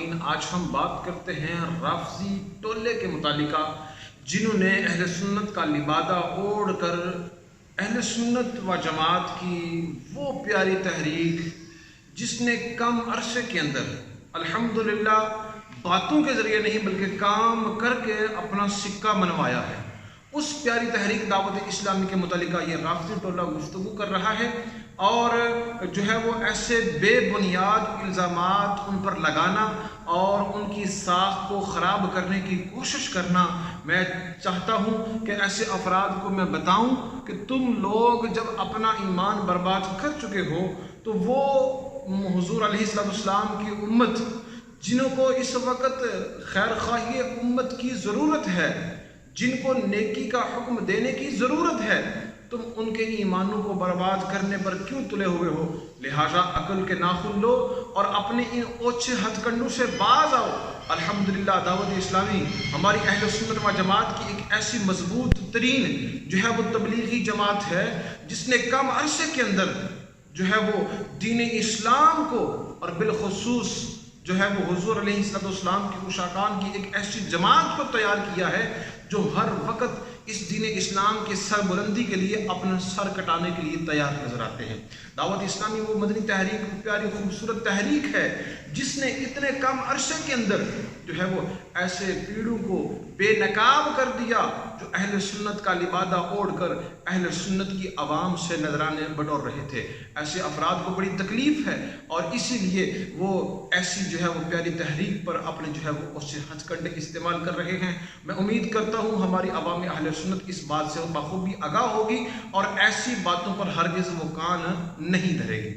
नाज़रीन, आज हम बात करते हैं राफजी टोले के मुतालिका, जिन्होंने अहले सुन्नत का लिबादा ओढ़ कर अहले सुन्नत व जमात की वो प्यारी तहरीक जिसने कम अरसे के अंदर अल्हम्दुलिल्लाह बातों के ज़रिए नहीं बल्कि काम करके अपना सिक्का मनवाया है, उस प्यारी तहरीक दावत इस्लामी के मुतालिका ये राफजी टोला गुफ्तगू कर रहा है। और जो है वो ऐसे बेबुनियाद इल्ज़ामात उन पर लगाना और उनकी साख को ख़राब करने की कोशिश करना, मैं चाहता हूँ कि ऐसे अफराद को मैं बताऊँ कि तुम लोग जब अपना ईमान बर्बाद कर चुके हो तो वो हुज़ूर अलैहिस्सलाम की उम्मत, जिनको इस वक्त खैर ख़ाही उम्मत की ज़रूरत है, जिनको नेकी का हुक्म देने की ज़रूरत है, तुम उनके ईमानों को बर्बाद करने पर क्यों तुले हुए हो? लिहाजा अकल के नाखुन लो और अपने इन ओछे हथकंडों से बाज आओ। अल्हम्दुलिल्लाह दावत इस्लामी हमारी अहले सुन्नत व जमात की एक ऐसी मजबूत तरीन जो है वो तबलीगी जमात है, जिसने कम अरसे के अंदर जो है वो दीन इस्लाम को और बिलखुसूस जो है वो हुज़ूर अलैहिस्सलाम की उशाकान की एक ऐसी जमात को तैयार किया है जो हर वक्त इस दीन इस्लाम की सरबुलंदी के लिए अपना सर कटाने के लिए तैयार नजर आते हैं। दावत इस्लामी वो मदनी तहरीक, प्यारी खूबसूरत तहरीक है जिसने इतने कम अरसे के अंदर जो है वो ऐसे पीड़ों को बेनकाब कर दिया जो अहले सुन्नत का लिबादा ओढ़ कर अहले सुन्नत की आवाम से नजराने बटोर रहे थे। ऐसे अफराद को बड़ी तकलीफ है और इसीलिए वो ऐसी जो है वो प्यारी तहरीक पर अपने जो है वो उससे हथकंडे इस्तेमाल कर रहे हैं। मैं उम्मीद करता हूँ हमारी आवाम अहले सुन्नत इस बात से बखूबी आगाह होगी और ऐसी बातों पर हरगिज़ वो कान नहीं धरेगी।